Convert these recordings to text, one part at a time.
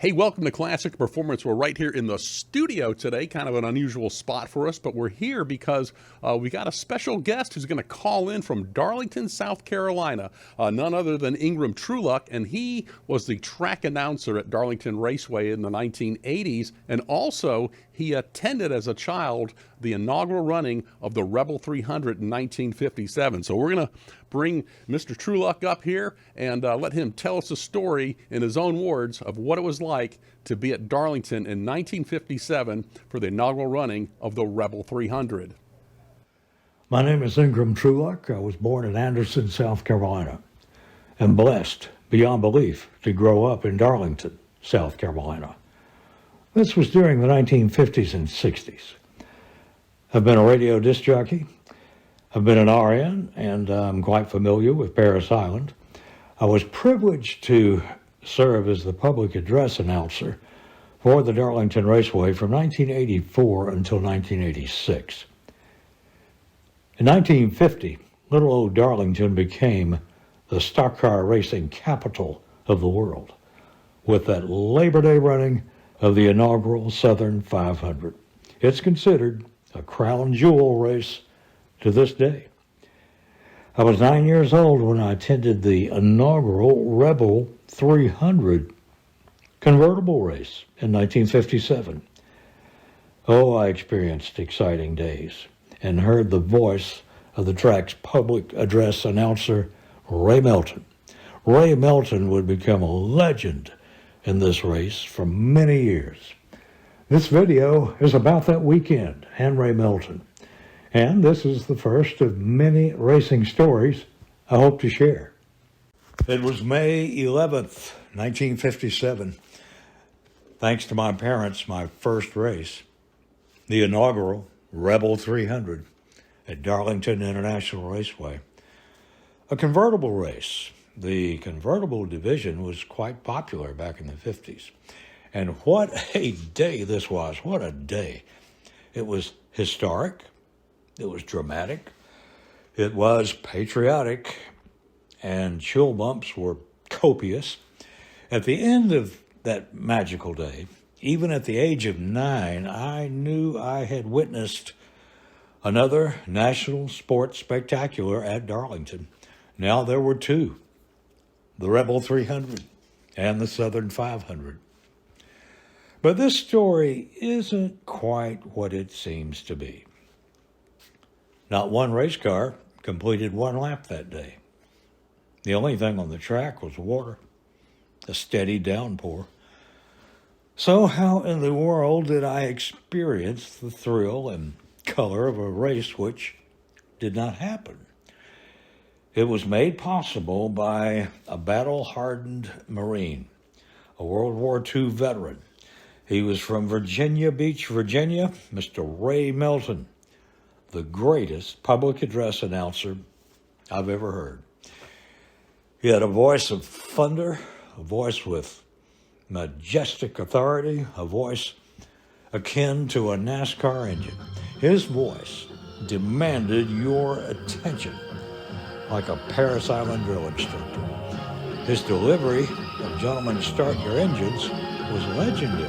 Hey, welcome to Classic Performance. We're right here in the studio today, kind of an unusual spot for us, but we're here because we got a special guest who's going to call in from Darlington, South Carolina, none other than Ingram Trueluck, and he was the track announcer at Darlington Raceway in the 1980s, and also he attended as a child the inaugural running of the Rebel 300 in 1957. So we're going to bring Mr. Trueluck up here and let him tell us a story in his own words of what it was like to be at Darlington in 1957 for the inaugural running of the Rebel 300. My name is Ingram Trueluck. I was born in Anderson, South Carolina, and blessed beyond belief to grow up in Darlington, South Carolina. This was during the 1950s and 60s. I've been a radio disc jockey. I've been an RN, and I'm quite familiar with Parris Island. I was privileged to serve as the public address announcer for the Darlington Raceway from 1984 until 1986. In 1950, little old Darlington became the stock car racing capital of the world, with that Labor Day running of the inaugural Southern 500. It's considered a crown jewel race to this day. I was 9 years old when I attended the inaugural Rebel 300 convertible race in 1957. Oh, I experienced exciting days and heard the voice of the track's public address announcer, Ray Melton. Ray Melton would become a legend in this race for many years. This video is about that weekend and Ray Melton. And this is the first of many racing stories I hope to share. It was May 11th, 1957. Thanks to my parents, my first race, the inaugural Rebel 300 at Darlington International Raceway. A convertible race. The convertible division was quite popular back in the 50s. And what a day this was. What a day. It was historic. It was dramatic. It was patriotic. And chill bumps were copious. At the end of that magical day, even at the age of 9, I knew I had witnessed another national sports spectacular at Darlington. Now there were two, the Rebel 300 and the Southern 500. But this story isn't quite what it seems to be. Not one race car completed one lap that day. The only thing on the track was water, a steady downpour. So how in the world did I experience the thrill and color of a race which did not happen? It was made possible by a battle-hardened Marine, a World War II veteran. He was from Virginia Beach, Virginia, Mr. Ray Melton, the greatest public address announcer I've ever heard. He had a voice of thunder, a voice with majestic authority, a voice akin to a NASCAR engine. His voice demanded your attention like a Parris Island drill instructor. His delivery of "Gentlemen, start your engines" was legendary.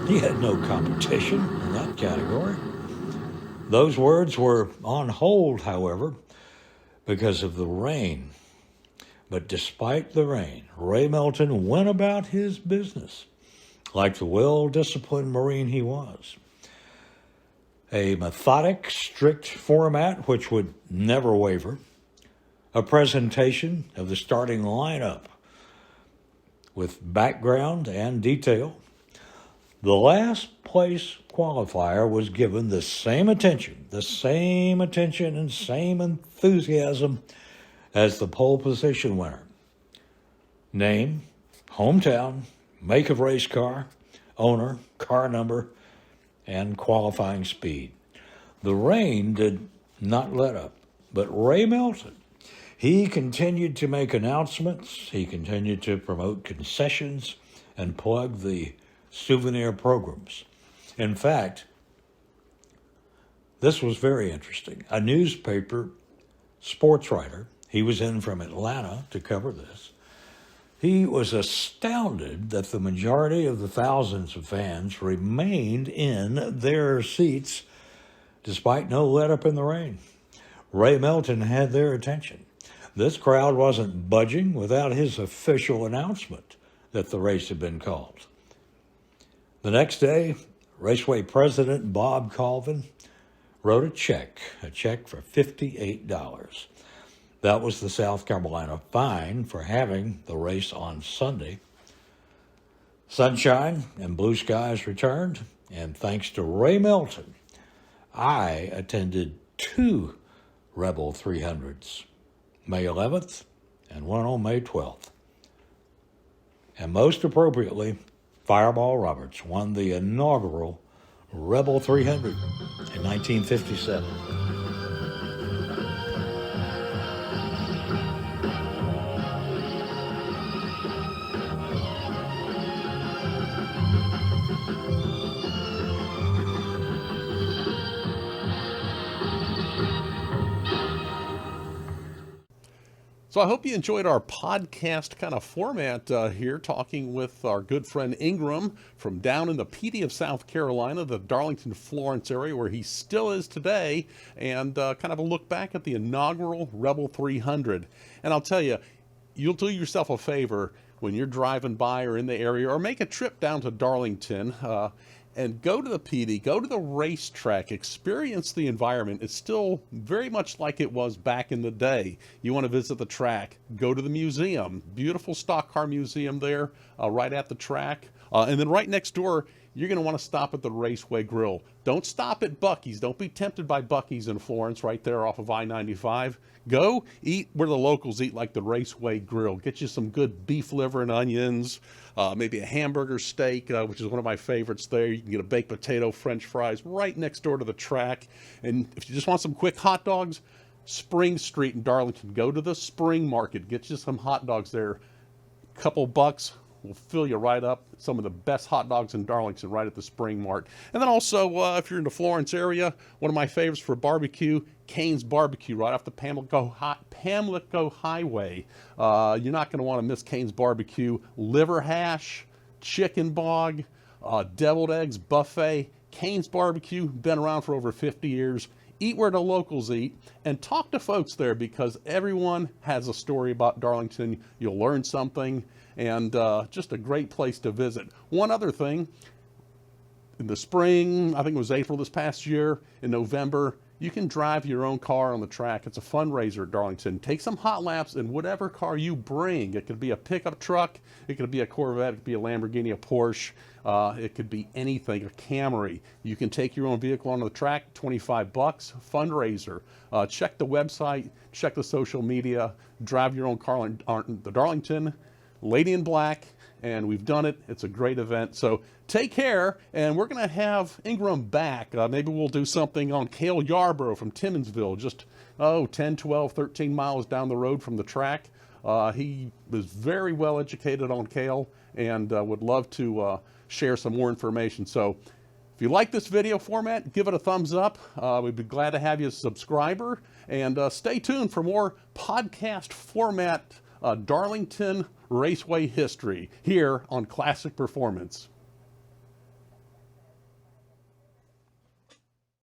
He had no competition in that category. Those words were on hold, however, because of the rain. But despite the rain, Ray Melton went about his business like the well-disciplined Marine he was. A methodic, strict format which would never waver. A presentation of the starting lineup with background and detail. The last place qualifier was given the same attention and same enthusiasm as the pole position winner. Name, hometown, make of race car, owner, car number, and qualifying speed. The rain did not let up, but Ray Melton, he continued to make announcements, he continued to promote concessions and plug the souvenir programs. In fact, this was very interesting. A newspaper sports writer, he was in from Atlanta to cover this, he was astounded that the majority of the thousands of fans remained in their seats despite no let-up in the rain. Ray Melton had their attention. This crowd wasn't budging without his official announcement that the race had been called. The next day, Raceway President Bob Colvin wrote a check for $58. That was the South Carolina fine for having the race on Sunday. Sunshine and blue skies returned, and thanks to Ray Melton, I attended 2 Rebel 300s, May 11th and one on May 12th. And most appropriately, Fireball Roberts won the inaugural Rebel 300 in 1957. So I hope you enjoyed our podcast kind of format here, talking with our good friend Ingram from down in the PD of South Carolina, the Darlington, Florence area, where he still is today, and kind of a look back at the inaugural Rebel 300. And I'll tell you, you'll do yourself a favor when you're driving by or in the area, or make a trip down to Darlington, and go to the PD, go to the racetrack, experience the environment. It's still very much like it was back in the day. You want to visit the track, go to the museum, beautiful stock car museum there right at the track. And then right next door, you're going to want to stop at the Raceway Grill. Don't stop at Buc-ee's. Don't be tempted by Buc-ee's in Florence right there off of I-95. Go eat where the locals eat, like the Raceway Grill. Get you some good beef liver and onions, maybe a hamburger steak, which is one of my favorites there. You can get a baked potato, French fries right next door to the track. And if you just want some quick hot dogs, Spring Street in Darlington. Go to the Spring Market. Get you some hot dogs there. Couple bucks will fill you right up. Some of the best hot dogs in Darlington right at the Spring Mart. And then also, if you're in the Florence area, one of my favorites for barbecue, Cane's Barbecue right off the Pamlico Highway. You're not going to want to miss Cane's Barbecue. Liver hash, chicken bog, deviled eggs buffet. Cane's Barbecue, been around for over 50 years. Eat where the locals eat, and talk to folks there, because everyone has a story about Darlington. You'll learn something, and just a great place to visit. One other thing, in the spring, I think it was April this past year, in November, you can drive your own car on the track. It's a fundraiser at Darlington. Take some hot laps in whatever car you bring. It could be a pickup truck, it could be a Corvette, it could be a Lamborghini, a Porsche, it could be anything, a Camry. You can take your own vehicle onto the track, 25 bucks, fundraiser. Check the website, check the social media, drive your own car on the Darlington, Lady in Black, and we've done it. It's a great event. So take care, and we're going to have Ingram back. Maybe we'll do something on Cale Yarborough from Timmonsville, just 10, 12, 13 miles down the road from the track. He was very well educated on Cale, and would love to share some more information. So if you like this video format, give it a thumbs up. We'd be glad to have you as a subscriber, and stay tuned for more podcast format Darlington Raceway history here on Classic Performance.